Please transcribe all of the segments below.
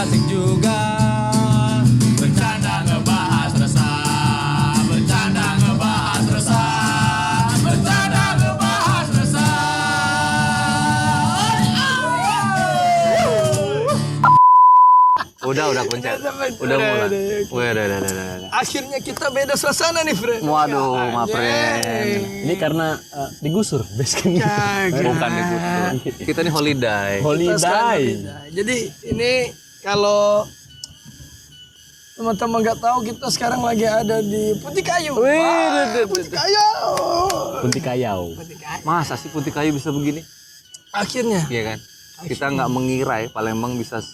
asik juga. Bercanda ngebahas resah, bercanda ngebahas resah, bercanda ngebahas resah. Udah pencet. Udah mulai. Udah. Akhirnya kita beda suasana nih, Fred. Waduh, ma friend. Ini karena digusur basecampnya. Bukan digusur. Kita nih holiday. Kita sekarang beda. Jadi ini kalau teman-teman nggak tahu, kita sekarang lagi ada di Putih Kayu. Putih Kayu. Punti Kayau. Masa sih putih kayu bisa begini? Akhirnya. Iya kan? Kita nggak mengira ya Palembang bisa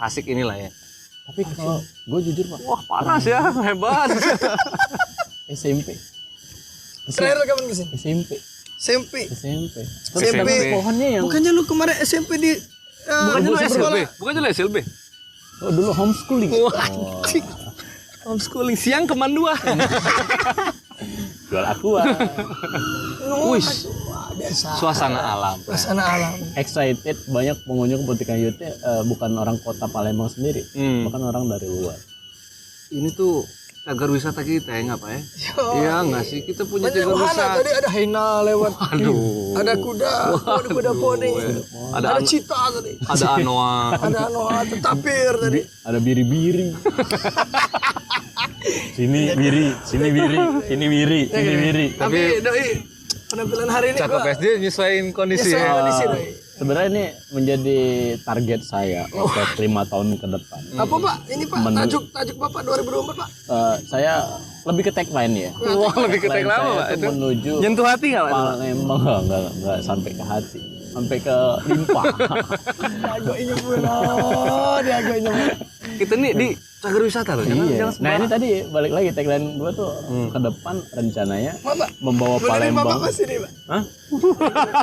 asik inilah ya. Tapi kalau gue jujur Pak, Wah panas ya, hebat. SMP. Terakhir kapan kesini? SMP. SMP. Tapi SMP. ada pohonnya yang Bukannya lu kemarin SMP di Bukannya lu SLB? sekolah? Bukannya lu SLB? oh, dulu homeschooling. Homeschooling. Siang kemandua. Jual aqua. Wih, Biasa. suasana alam. Suasana alam. Excited banyak pengunjung Punti Kayu itu bukan orang kota Palembang sendiri, bahkan orang dari luar. Ini tuh cagar wisata kita ya nggak Pak ya? Yo. Iya nggak sih? Kita punya Banyak cagar wahana wisata. tadi, ada hyena lewat. Aduh. Ada kuda, ada kuda poni. Ada cita tadi. Ada anoa. Ada ada tapir tadi. Ada biri-biri. Sini biri, sini biri, sini biri, sini biri. Tapi doi, penampilan hari ini Cakep gua SD nyesuaiin kondisi nyesuaiin ya. kondisi, doi. Sebenarnya ini menjadi target saya untuk 5 tahun ke depan. Apa Pak? Ini Pak, tajuk Bapak 2024 Pak. Saya lebih ke tagline ya. Wah lebih ke Tagline lama saya Pak itu itu. menuju Nyentuh hati nggak Pak? Palembang enggak sampai ke hati, sampai ke limpa. Diagoinya pula. Diagoinya pula. Kita nih di cagar wisata loh. Iya. Nah ini tadi balik lagi tagline gua tuh ke depan rencananya Bapak, membawa boleh nih Bapak Palembang. masih nih Pak. Hah?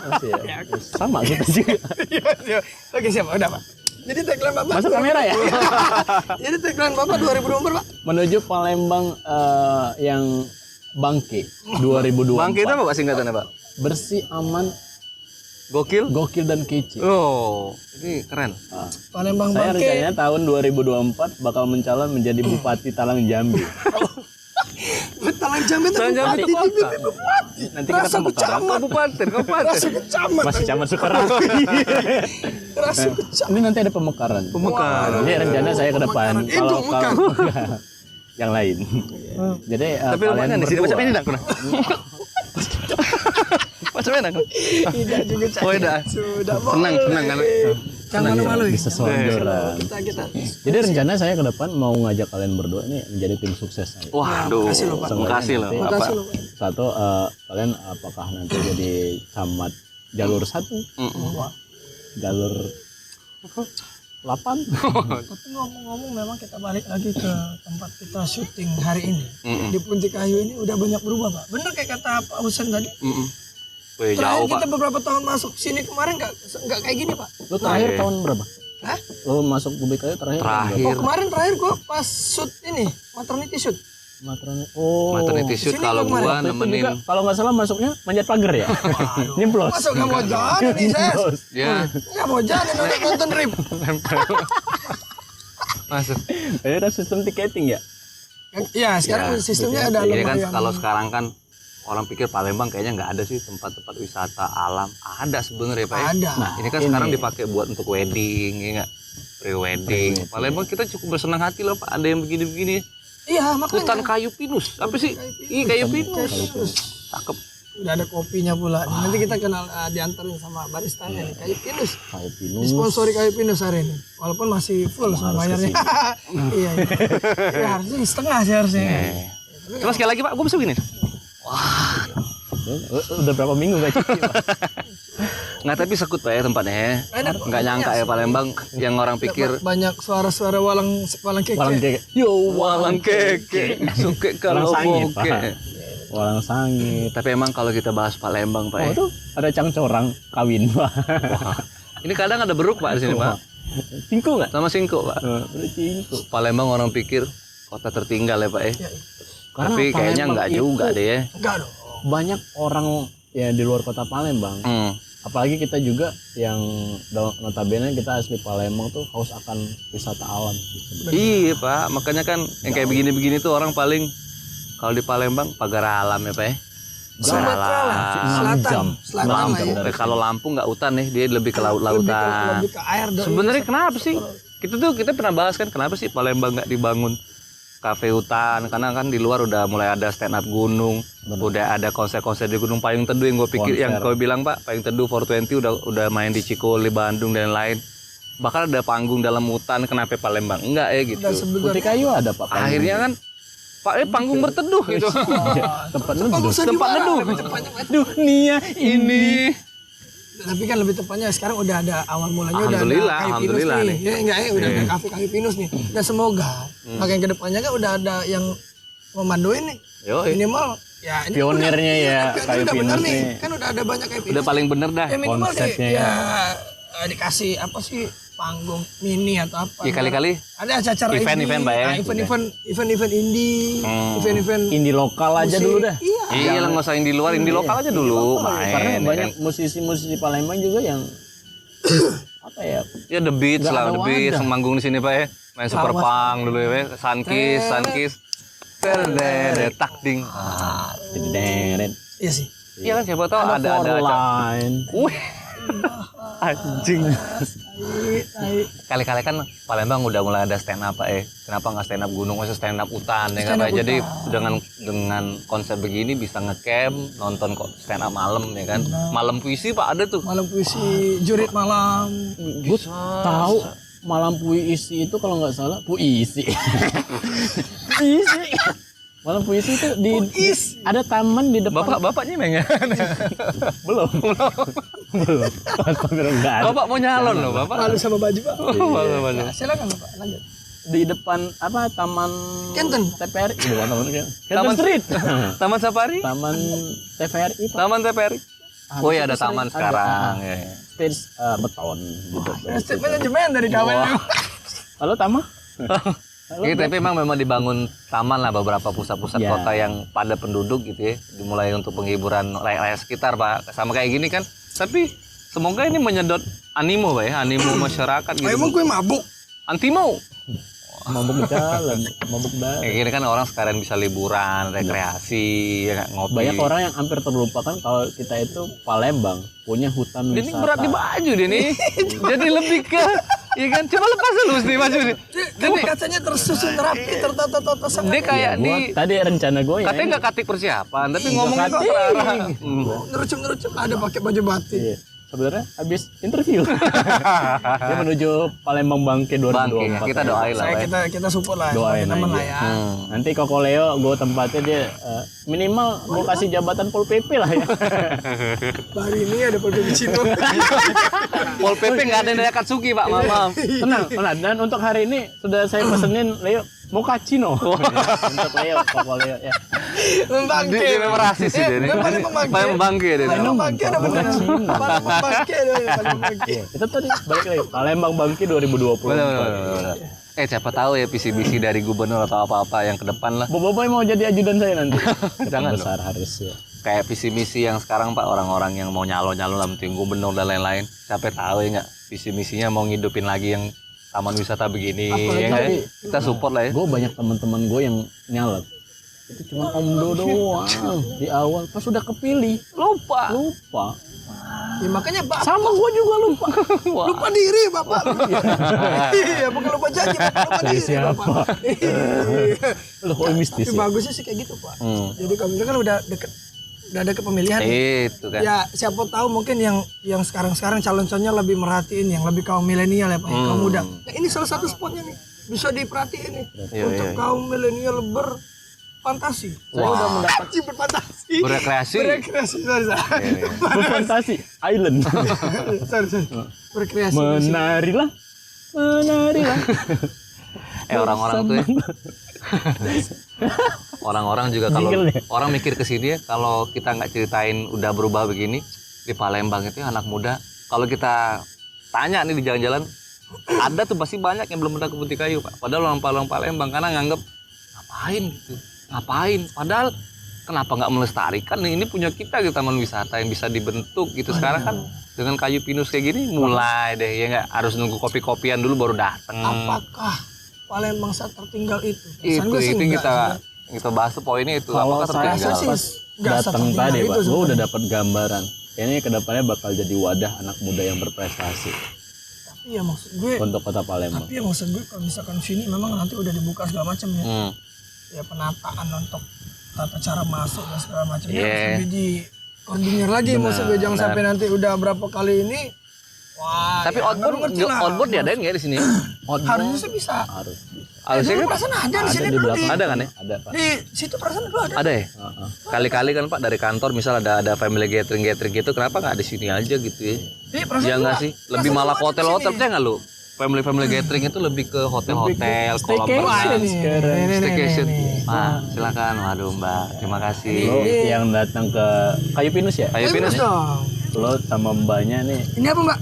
Masih ya? Sama kita juga. Iya. Oke siap, udah Pak. Jadi tagline Bapak. Masuk kamera ya? Jadi tagline Bapak 2024 Pak. Menuju Palembang yang bangke 2024. Bang kita apa Pak singkatannya Pak? Bersih, aman, Gokil. gokil dan kece. Oh, ini keren. Palembang Saya bangke. rencananya tahun 2024 bakal mencalon menjadi Bupati Talang Jambi. Talang Jambi itu Talang Jambi bupati, itu kota. di bupati. Nanti kita Rasa pemekaran. kecamat. Kabupaten. Rasa kecamat. Masih camat Sukarang. Rasa kecamat. Ini nanti ada pemekaran. Pemekaran. Jadi rencana saya ke depan. Pemekaran. Itu bukan. yang lain. Jadi Tapi kalian rumahnya di sini berdua- macam ini dah. Macam ini dah. Tidak juga Cak. Oh, udah. Sudah Tenang kan. Jangan malu-malu. bisa selonjoran. Kita. Jadi rencana saya ke depan mau ngajak kalian berdua ini menjadi tim sukses saya. Waduh. Makasih loh, Pak. Makasih loh. Nanti Makasih Apa? loh Pak. Satu, kalian apakah nanti jadi camat jalur 1, jalur 8? Tapi ngomong-ngomong memang kita balik lagi ke tempat kita syuting hari ini. Di Punti Kayu ini udah banyak berubah Pak. Bener kayak kata Pak Husen tadi. Wih, Terakhir jauh kita Pak. beberapa tahun masuk sini kemarin nggak kayak gini Pak. Lo terakhir iya. tahun berapa? Hah? Lo masuk publik aja terakhir? tahun Terakhir. Oh kemarin terakhir gua pas shoot ini maternity shoot. berapa? Maternity. Oh. Maternity shoot Sini kalau kemarin. gua Waktu itu nemenin. juga, kalau nggak salah masuknya manjat pagar ya? Nyemplos. Masuk nggak mau jalan nih saya. Ya, Nggak mau jalan nonton rip. masuk. Ini ada sistem tiketing ya? Iya sekarang sistemnya ada Jadi kan lumayan. kalau sekarang kan orang pikir Palembang kayaknya nggak ada sih tempat-tempat wisata alam. Ada sebenarnya Pak ya. Ada. Nah, ini kan sekarang dipakai buat untuk wedding, ya nggak? Pre-wedding. Palembang kita cukup bersenang hati loh Pak. Ada yang begini-begini. Iya makanya. Hutan kayu pinus. Apa sih? Iya kayu pinus. Cakep. Udah ada kopinya pula. Nanti kita kenal diantarin sama baristanya nih. Kayu pinus. Kayak pinus. Disponsori Kayu Pinus hari ini. Walaupun masih full sama bayarnya. Iya. Ya harusnya setengah sih harusnya. Coba sekali lagi Pak, gue bisa begini. Udah berapa minggu gak cuci? Pak? Nggak, tapi sekut Pak ya tempatnya ya. Enak. Nggak nyangka ya Palembang yang orang pikir Banyak suara-suara walang keke. Walang keke. Yo, walang keke, suke kalau Walang sangit, boke. Pak. Walang sangit. Tapi emang kalau kita bahas Palembang Pak Oh ya. tuh ada cangcorang kawin Pak. Ini kadang ada beruk Pak di sini Pak. Cingku nggak? Sama singkuk Pak. Ada cingku. Palembang orang pikir kota tertinggal ya Pak ya. Iya. Karena Tapi kayaknya Palembang nggak itu juga deh ya. Enggak dong. Banyak orang ya di luar kota Palembang. Apalagi kita juga yang notabene kita asli Palembang tuh haus akan wisata alam. Iya Pak, makanya kan yang kayak begini-begini tuh orang paling kalau di Palembang pagar alam ya Pak ya. Sumatera lah, selatan lah ya. Kalau Lampung nggak hutan nih, dia lebih ke laut-lautan. Lebih ke air. Sebenarnya kenapa sih? Kita pernah bahas kan kenapa sih Palembang nggak dibangun kafe hutan? Karena kan di luar udah mulai ada stand up gunung, udah ada konser-konser di Gunung Payung Teduh yang gue pikir yang kau bilang Pak, Payung Teduh 420 udah main di Cikole, Bandung dan lain-lain. Bahkan ada panggung dalam hutan, kenapa Palembang enggak ya gitu. Putih Kayu ada Pak. Akhirnya kan panggung berteduh gitu. Tempat neduh. Tempat neduh. Dunia ini. Tapi kan lebih tepatnya sekarang udah ada awal mulanya Alhamdulillah nih. Ya enggak ya udah ada kafe pinus nih. Dan semoga makin ke depannya kan udah ada yang memanduin nih. Minimal ya ini pionirnya ya kayu pinus nih. nih. Kan udah ada banyak kayak pinus. Udah paling bener dah. Ya minimal konsepnya ya dikasih apa sih panggung mini atau apa. Ya kali-kali ada acara event Pak ya. Event indie, event indie lokal aja dulu dah. Iya lah nggak usah indie luar, indie lokal aja dulu main. Karena banyak musisi-musisi Palembang juga yang apa ya? Ya The Beats lah, The Beats manggung di sini Pak ya. Main super punk dulu ya, Sunkiss. Takding. Jadi deret. Iya sih. Iya kan siapa tahu ada lain. Anjing. Kali-kali kan Palembang udah mulai ada stand up Pak Kenapa nggak stand up gunung, masih stand up hutan ya kan Pak? Jadi dengan konsep begini bisa ngecamp, nonton kok stand up malam ya kan. Malam puisi Pak ada tuh. Malam puisi, jurit malam. Gue tahu malam puisi itu kalau nggak salah puisi. Malam puisi itu ada taman di depan. Bapaknya mengen. Belum. Bapak mau nyalon loh, Bapak. Malu sama baju, Pak. Malu. Silakan, Bapak, lanjut. Di depan apa taman Kenten TVRI di depan Kenten Street. Taman Safari? Taman TVRI. Taman TVRI. Oh ya ada taman sekarang ya. Stage beton gitu. Stage manajemen dari kawan. Halo Tama. Tapi memang dibangun taman lah beberapa pusat-pusat kota yang pada penduduk gitu ya. Dimulai untuk penghiburan rakyat sekitar Pak. Sama kayak gini kan. Tapi semoga ini menyedot animo Pak ya. Animo masyarakat gitu. Emang gue mabuk? Antimo. Mabuk jalan, mabuk dalam. Kayak gini kan orang sekarang bisa liburan, rekreasi, ya, ngopi. Banyak orang yang hampir terlupakan kalau kita itu Palembang punya hutan wisata. Ini berat di baju deh nih. Jadi lebih ke iya kan, coba lepas dulu nih baju nih. Jadi kacanya tersusun rapi, tertata-tata sangat. Dia kayak di tadi rencana gue ya. Katanya nggak katik persiapan, tapi ngomongnya kok terarah. Ngerucuk ada pakai baju batik. Iya. Sebenarnya habis interview. Dia menuju Palembang Bangke 2024. Kita doain lah. Kita support lah. Doain teman lah ya. Nanti Koko Leo gue tempatnya dia minimal gue kasih jabatan Pol PP lah ya. Hari ini ada Pol PP Cino. Pol PP nggak ada dari Akatsuki Pak, maaf. Tenang. Dan untuk hari ini sudah saya pesenin Leo Mochaccino. Untuk Leo, Koko Leo ya. Membangke. Dia memang rasis sih dia. Paling membangke dia. Membangke ada benar. Membangke ada. Itu tadi balik lagi Palembang Bangke 2020. Benar. Siapa tahu ya visi-visi dari gubernur atau apa-apa yang ke depan lah. Boboiboy mau jadi ajudan saya nanti. Jangan besar harus ya. Kayak visi misi yang sekarang Pak, orang-orang yang mau nyalon lah penting gubernur dan lain-lain. Siapa tahu ya nggak visi misinya mau ngidupin lagi yang taman wisata begini. Ya kan? Kita support lah ya. Gue banyak teman-teman gue yang nyalek. Itu cuma Omdo doang di awal pas sudah kepilih lupa. Ya makanya Bapak sama gue juga lupa. Lupa diri Bapak. Iya, bukan lupa janji, lupa diri siapa? Bapak. Loh, mistis. Tapi bagusnya sih kayak gitu, Pak. Jadi kalau kan udah deket pemilihan. Itu kan. Ya, siapa tahu mungkin yang sekarang calon-calonnya lebih merhatiin, yang lebih kaum milenial ya Pak, kaum muda. Nah, ini salah satu spotnya nih. Bisa diperhatiin nih. Untuk kaum milenial berfantasi. Saya udah mendapat berfantasi. Berrekreasi. Sorry. Berfantasi island. Sorry. Berkreasi. Menarilah. Orang-orang tuh ya. Orang-orang juga kalau orang mikir ke sini ya, kalau kita nggak ceritain udah berubah begini di Palembang itu ya, anak muda. Kalau kita tanya nih di jalan-jalan, ada tuh pasti banyak yang belum pernah ke Putih Kayu Pak. Padahal orang Palembang karena nganggep ngapain gitu. Padahal kenapa nggak melestarikan? Ini punya kita gitu, taman wisata yang bisa dibentuk gitu. Sekarang kan dengan kayu pinus kayak gini mulai deh, ya nggak harus nunggu kopi-kopian dulu baru dateng. Apakah Palembang saat tertinggal itu? Itu Pesan gue sih itu enggak kita bahas tuh poinnya itu. Kalau Apakah saya tertinggal? sih pas nggak datang setertinggal tadi itu Pak, gue sebenarnya. udah dapat gambaran. Ini kedepannya bakal jadi wadah anak muda yang berprestasi Tapi ya maksud gue, untuk kota Palembang. tapi ya maksud gue kalau misalkan sini memang nanti udah dibuka segala macam ya. Hmm. Ya penataan untuk tata cara masuk dan segala macamnya Iya. harus lebih di koordinir lagi, maksud gue jangan sampai nanti udah berapa kali ini wah Tapi ya, outbound, nggak ngerti lah. outboard diadain nggak di sini? Harusnya sih bisa. Harus bisa. Harusnya Dulu kan perasaan ada di Ada sini di dulu belakang. ada kan ya? Ada Pak. di situ perasaan dulu ada. Ada ya? Heeh. Kali-kali kan Pak dari kantor misal ada family gathering gitu, kenapa nggak di sini aja gitu ya? Iya, perasaan Ya dulu nggak ada. sih? Lebih Perasaan malah dulu ke ada di hotel-hotel sini. percaya nggak lu? Family gathering itu lebih ke hotel-hotel, kolam staycation. renang, Ini, Sekarang. ini, ini, staycation. ini. Pak, silakan. Waduh Mbak, terima kasih. Lo yang datang ke Kayu Pinus ya? Kayu Ayo pinus. pinus dong. Lo sama mbaknya nih Ini apa Mbak?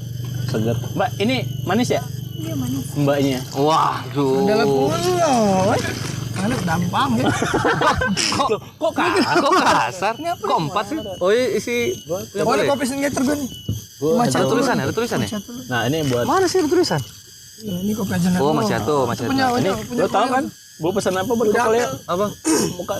seger. Mbak, ini manis ya? Iya manis. Mbaknya. Waduh. Dalam pulau. Karena gampang ya. Kok kasar? Kok 4 sih? Oh isi. Ya, Oh, ada boleh. kopi signature gue nih. Gua Macam Ada tulisan ya? Ada tulisan ya? Macam Nah, ini buat Mana sih ada tulisan? ini kopi aja. Oh, Macchiato, Punya, Macchiato. ini punya. lo tau kan? Gue pesan apa buat Udah kokol ya? ambil. Apa? Muka.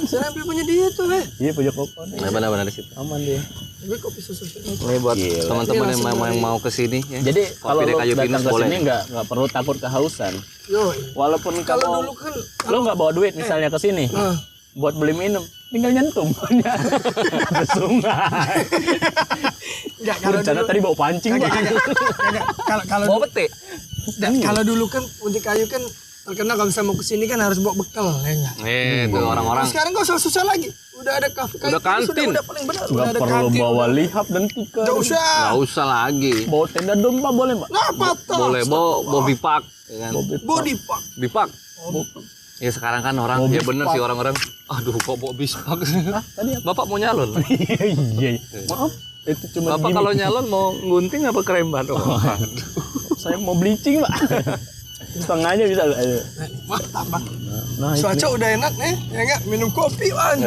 Saya ambil punya dia tuh, Iya, punya kokol. Nah, benar-benar di situ. Aman dia. Gue kopi susu. Ini buat Gila. teman-teman Ini langsung yang mau ke sini ya. Jadi kalau Kopi lo di Kayu datang Pinus ke boleh. sini nggak perlu takut kehausan. Yo. Walaupun Kalau kamu dulu kan lo nggak bawa duit misalnya ke sini buat beli minum, tinggal nyentuh ke sungai. enggak kalau Rencana dulu tadi bawa pancing Pak. enggak, kalau Bawa peti. kalau dulu kan Punti Kayu kan terkenal kalau bisa mau ke sini kan harus bawa bekal ya enggak. Itu orang-orang. Nah, sekarang gak usah susah lagi. Udah ada kafe kayu. Udah kantin. Udah paling benar. Udah Nggak ada perlu kantin. bawa lihap dan tikar. Gak usah. Nggak usah lagi. Bawa tenda domba boleh Pak? Apa tuh? Boleh bawa body pack, ya kan? Body pack. Bipak. Ya sekarang kan orang ya bener sih orang-orang. Aduh kok bawa bispak sih? Tadi apa? Bapak mau nyalon? Iya. Maaf, itu cuma Bapak gimmick. kalau nyalon mau ngunting apa keremban? Oh, Saya mau bleaching Pak. Setengahnya bisa. Ayo. Mantap, Bang. Nah, Cuaca udah enak nih, ya enggak? Minum kopi, Wan.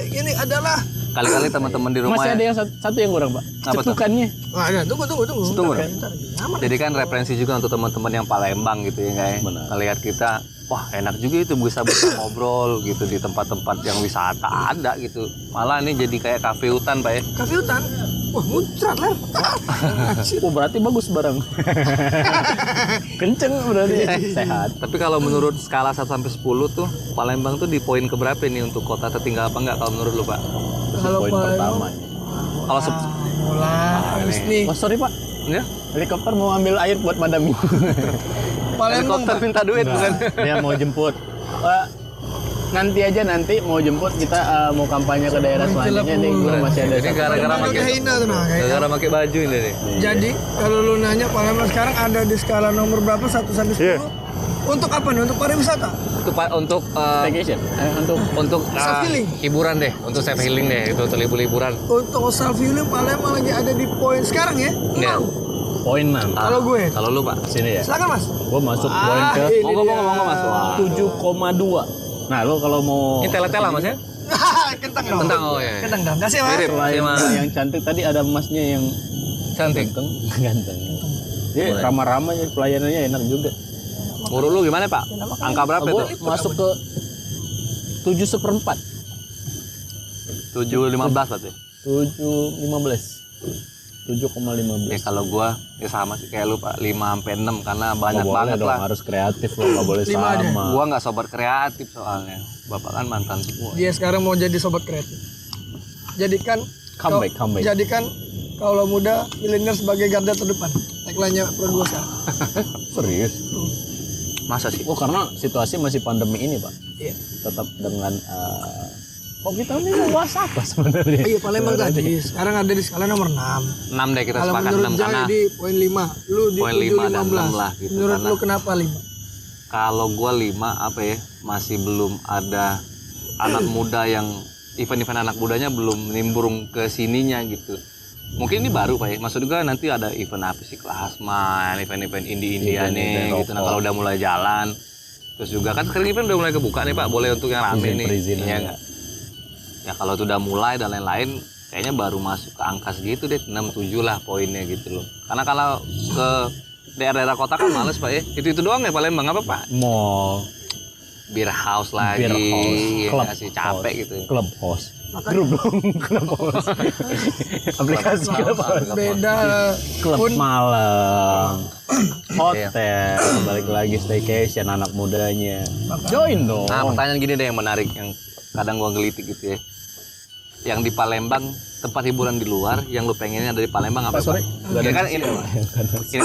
Ini adalah kali-kali teman-teman di rumah masih ya. ada yang satu yang kurang Pak. Apa tuh? Cetukannya. Wah, ada. Tunggu. Tunggu. Bentar. Aman. Jadi kan referensi juga untuk teman-teman yang Palembang gitu ya guys. Benar. Ngelihat kita, wah enak juga itu bisa ngobrol gitu di tempat-tempat yang wisata ada gitu. Malah ini jadi kayak kafe hutan Pak ya. Kafe hutan. Wah, muncrat lah. Oh, berarti bagus barang. Kenceng berarti. Sehat. Tapi kalau menurut skala 1 sampai 10 tuh Palembang tuh di poin keberapa nih untuk kota tertinggal apa enggak kalau menurut lu Pak? Kalau Poin Palembang- pertama. Kalau mulai habis nih. Oh, sorry Pak. ya? Helikopter mau ambil air buat madami. Palembang. Helikopter minta duit bukan? Dia mau jemput. Nanti mau jemput kita mau kampanye ke daerah selanjutnya nih. Gua masih ada. Ini gara-gara Palembang udah pakai hina tuh nah. kayak. gara-gara pakai baju ini nih. Jadi kalau lu nanya Palembang sekarang ada di skala nomor berapa 1 sampai 10? Iya. Untuk apa nih? Untuk pariwisata? Itu Pak untuk Staycation. untuk Self healing. hiburan deh, untuk self healing deh, itu untuk liburan. Untuk self healing Palembang lagi ada di poin sekarang ya? Ya. Poin 6. Kalau gue. Kalau lu Pak, Sini ya. Silakan Mas. Gua masuk poin ke ini monggo dia. Mas. Wah. 7,2. Nah, lo kalau mau Ini tela-tela Mas ya? Kentang dong. Tentang oh ya. Kentang dong. Kasih Mas. Mirip selain sama yang cantik tadi ada emasnya yang cantik. ganteng. Dia ramah-ramah ya, pelayanannya enak juga. Menurut lu gimana Pak? Angka berapa Gua itu? masuk ke 7/4. 7,15 berarti. 7,15. 7,15. Ya kalau gua ya sama sih kayak lu Pak, 5 sampai 6 karena banyak Nggak boleh banget dong, lah. harus kreatif lo, nggak boleh 5 aja. sama. Gua nggak sobat kreatif soalnya. Bapak kan mantan semua. Dia sekarang mau jadi sobat kreatif. Jadikan Comeback. Jadikan kaulah muda milenial sebagai garda terdepan. Tagline-nya Pro 2 sekarang. Serius? Masa sih? Oh, karena situasi masih pandemi ini, Pak. Iya. Tetap dengan kok kita ini luas apa sebenarnya? Iya Palembang tadi. Sekarang ada di skala nomor 6. 6 deh kita Kalau sepakat menurut 6 Jai karena di poin 5. Lu di Poin 5 dan 6 lah gitu, Menurut karena- lu kenapa 5? kalau gua 5 apa ya, masih belum ada anak muda yang event-event anak mudanya belum nimbrung ke sininya gitu. Mungkin ini baru Pak ya. Maksud gua nanti ada event apa sih, Klasman, event-event indie-India Event-event nih gitu. Nah, lokal. kalau udah mulai jalan Terus juga kan sekarang event udah mulai kebuka nih Pak, boleh untuk yang rame nih. Perizinan Iya ya. nggak? Ya kalau itu udah mulai dan lain-lain, kayaknya baru masuk ke angka segitu deh, 6-7 lah poinnya gitu loh. Karena kalau ke daerah-daerah kota kan males Pak ya. Itu doang ya Palembang apa Pak? Mall, Beer house lagi, beer house, ya club nggak sih capek house, gitu. club house, grup dong, club house, aplikasi club house, Beda klub pun malam, hotel, balik lagi staycation anak mudanya, join dong. Nah pertanyaan gini deh yang menarik, yang kadang gua gelitik gitu ya. Yang di Palembang tempat hiburan di luar, yang lu pengennya dari Palembang apa? Sorry, Pak? Ini kan ini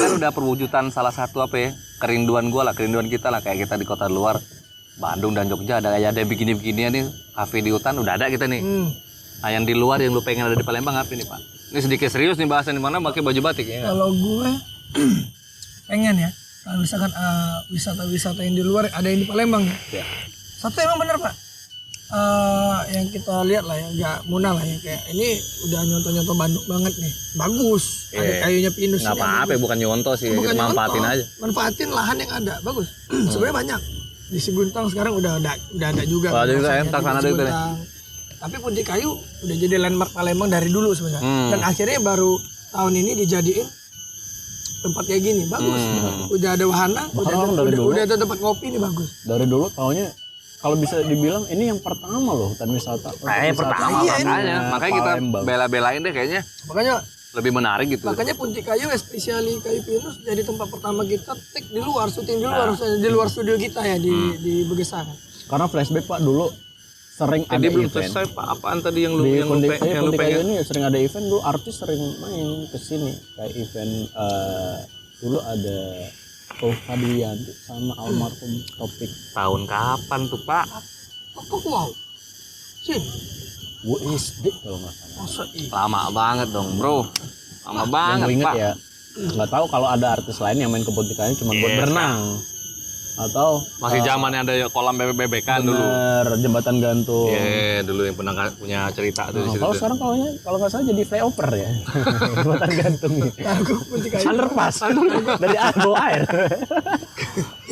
kan udah perwujudan salah satu apa ya, kerinduan gua lah, kerinduan kita lah, kayak kita di kota luar, Bandung dan Jogja ada yang begini-beginian nih, kafe di hutan udah ada kita nih. Nah yang di luar yang lu pengen ada di Palembang apa nih Pak? Ini sedikit serius nih bahasan, di mana pakai baju batik ya? kalau gue pengen ya kalau misalkan wisata-wisata yang di luar ada yang di Palembang ya. Satu emang bener Pak. Yang kita lihat lah ya, nggak munah lah ya, kayak ini udah nyontoh-nyontoh Bandung banget nih, bagus, ada kayunya pinus, Nggak apa-apa ya, bukan nyontoh sih, bukan kita manfaatin nyontoh, aja. manfaatin lahan yang ada, bagus. Sebenarnya banyak di Siguntang sekarang udah ada juga. Oh, ada juga ya, kawasannya entar di sana ada itu ya. Siguntang. Tapi Punti Kayu udah jadi landmark Palembang dari dulu sebenarnya, dan akhirnya baru tahun ini dijadiin tempat kayak gini, bagus. Udah ada wahana, udah ada tempat ngopi nih, bagus. Dari dulu taunya kalau bisa dibilang ini yang pertama loh hutan wisata. Pertama Iya, makanya kita Palembang. bela-belain deh kayaknya Makanya lebih menarik gitu. Punti Kayu, especially Kayu Pinus, jadi tempat pertama kita take di luar, syuting di luar studio kita ya di Begesangan. Karena flashback Pak dulu sering ada Jadi belum event. selesai Pak, apaan tadi yang lu Di yang lu Punti pengen? Kayu ini sering ada event dulu, artis sering main ke sini kayak event dulu ada Fadlianti sama almarhum Topik. Tahun kapan tuh Pak? Kok wow, sih, WSD kalau nggak salah. masa iya. Lama banget dong bro, lama Yang banget gue inget Pak. ya, nggak tahu kalau ada artis lain yang main ke Punti Kayu cuma buat Yes, berenang atau Masih zamannya ada kolam bebek-bebekan dulu. bener, jembatan gantung. Iya, dulu yang pernah punya cerita tuh di situ. Kalau tuh. sekarang kalau nggak salah jadi flyover ya, jembatan gantung. Aku Punti Kayu. Underpass dari bawah air.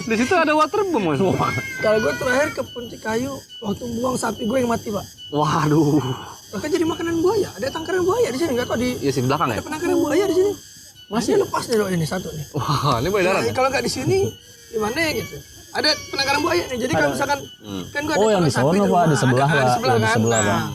Di situ ada waterboom Mas. Kalau gue terakhir ke Punti Kayu waktu buang sapi gue yang mati Pak. Waduh. Bahkan jadi makanan buaya, ada tangkaran buaya di sini, nggak tahu di Iya sih di belakang ya. ada penangkaran buaya di sini. Masih lepas nih loh ini satu nih. Wah, ini buaya darat. Nah, ya? kalau nggak di sini di mana ya gitu. Ada penangkaran buaya nih. Jadi kalau misalkan kan gue Oh, yang di sono, Pak, di sebelah, Pak. di sebelah Yang di kan. sebelah, Nah, Bang.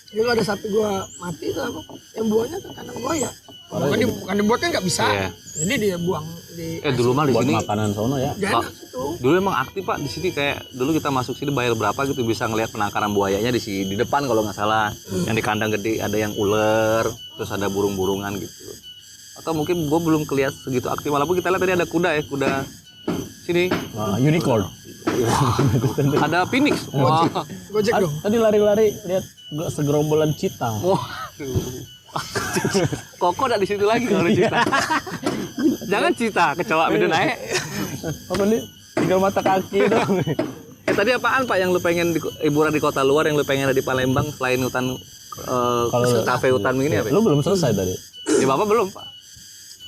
jadi kalau ada sapi gue mati itu apa? Yang buahnya ke kandang buaya. Bukan dibuat kan nggak bisa. Iya. Jadi dia buang di Dulu mah di Buat sini makanan sono ya. Gak Pak, enak situ. dulu emang aktif Pak di sini, kayak dulu kita masuk sini bayar berapa gitu bisa ngelihat penangkaran buayanya di sini di depan kalau nggak salah. Yang di kandang gede ada yang ular, terus ada burung-burungan gitu. Atau mungkin gue belum kelihatan segitu aktif, walaupun kita lihat tadi ada kuda ya, kuda sini. Unicorn. Ada phoenix. Wah. Gojek dong. Tadi lari-lari lihat segerombolan cita. Waduh. Koko udah di situ lagi kalau cita. Jangan cita, kecoa beda naik. Apa nih? Tinggal mata kaki dong. Tadi apaan Pak yang lu pengen hiburan di kota luar yang lu pengen ada di Palembang selain hutan kafe hutan ini apa? Lu belum selesai tadi. Ya Bapak belum Pak.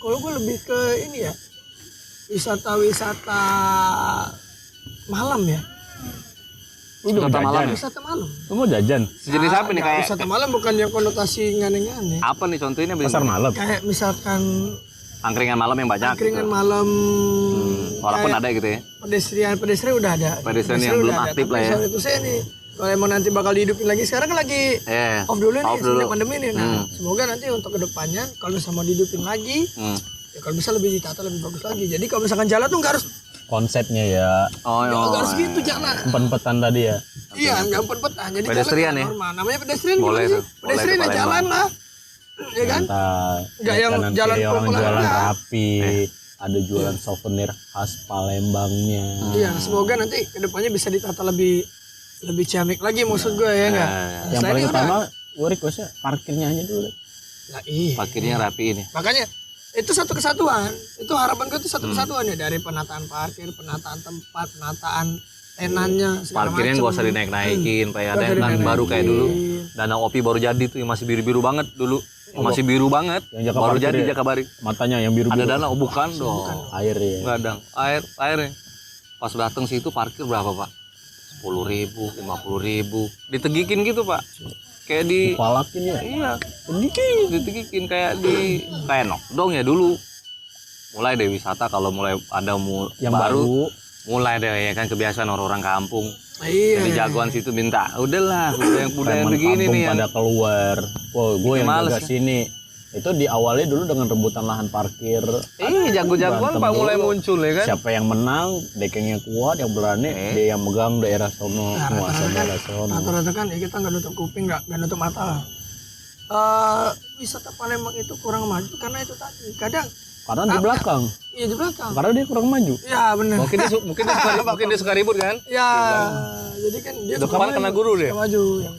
Kalau gue lebih ke ini ya, wisata malam ya. Lu udah Wisata malam. jajan. Wisata malam. Lu mau jajan? Sejenis apa nih kayak Wisata malam bukan yang konotasi aneh-aneh. apa nih contohnya? Pasar malam. Kayak misalkan Angkringan malam yang banyak. keringan Gitu. malam. Walaupun kayak ada gitu ya. Pedestrian udah ada. Pedestrian yang belum udah ada. aktif Tapi lah ya. soal itu saya nih, kalau emang nanti bakal dihidupin lagi, sekarang kan lagi Eh. off dulu nih Off dulu. sejak pandemi nih. Nah, semoga nanti untuk kedepannya kalau bisa mau dihidupin lagi, ya kalau bisa lebih ditata lebih bagus lagi. Jadi kalau misalkan jalan tuh nggak harus Konsepnya ya Oh, nggak harus gitu jalan. empat-empatan tadi ya. Iya, nggak empet-empetan. Jadi Pedestrian jalan ya? normal. Namanya pedestrian Boleh gimana tuh. sih? Pedestrian Boleh ya ke jalan lah. Ya kan? Santai. Nggak yang Kanan jalan kiri orang pelan-pelan, jualan enggak. rapi. Ada jualan souvenir khas Palembangnya. Iya, semoga nanti kedepannya bisa ditata lebih ciamik lagi maksud gue ya enggak? Yang paling utama, gue requestnya parkirnya aja dulu. Nah, iya. Parkirnya rapi ini. Makanya itu satu kesatuan. Itu harapan gue itu satu kesatuan ya, dari penataan parkir, penataan tempat, penataan tenannya segala Parkirnya nggak usah dinaik-naikin, kayak ada yang kan baru kayak dulu. Danau Opi baru jadi tuh yang masih biru-biru banget dulu. Masih biru banget. Yang Jaka Baru Parkir jadi ya? Jakabari. Matanya yang biru-biru. Ada danau bukan dong. Air ya. Enggak ada. Airnya. Pas datang situ parkir berapa Pak? 10.000, 50.000. Ditegikin gitu Pak. Kayak Palakin ya. iya, ditegikin kayak kayak nokdong ya dulu. Mulai deh wisata kalau mulai ada Yang baru. mulai deh ya kan kebiasaan orang-orang kampung. Iya. Jadi jagoan situ minta, udahlah yang budaya Preman begini kampung nih yang pada keluar. Wah, gue yang males jaga ya. sini. Itu diawali dulu dengan rebutan lahan parkir. jago-jagoan Berantem Pak mulai dulu. muncul ya kan. Siapa yang menang, dekengnya kuat, yang berani, dia yang megang daerah sono, penguasa daerah sono. Rata-rata kan ya kita nggak nutup kuping, nggak nutup mata lah. Wisata Palembang itu kurang maju karena itu tadi. Kadang Karena di belakang, iya di belakang. karena dia kurang maju. Ya benar. Mungkin dia suka ribut kan. Ya, jadi kan dia Depan kena guru dia. suka maju yang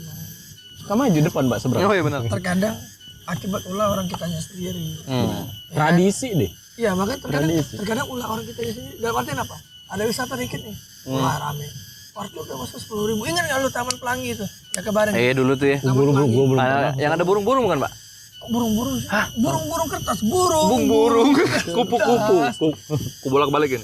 Suka maju depan Mbak seberang. Oh iya benar. terkadang akibat ulah orang kitanya sendiri. Tradisi deh. Iya, makanya Tradisi. terkadang ulah orang kitanya sendiri. Dalam artian apa? Ada wisata dikit nih, ulah rame. Parkir udah masuk 10.000. Ingat nggak lu Taman Pelangi itu? Ya kebareng. Dulu tuh ya. Gue belum pernah. Yang ada burung-burung kan Pak? Burung-burung sih. Burung-burung kertas, burung. Burung, kupu-kupu. Ku bolak-balikin.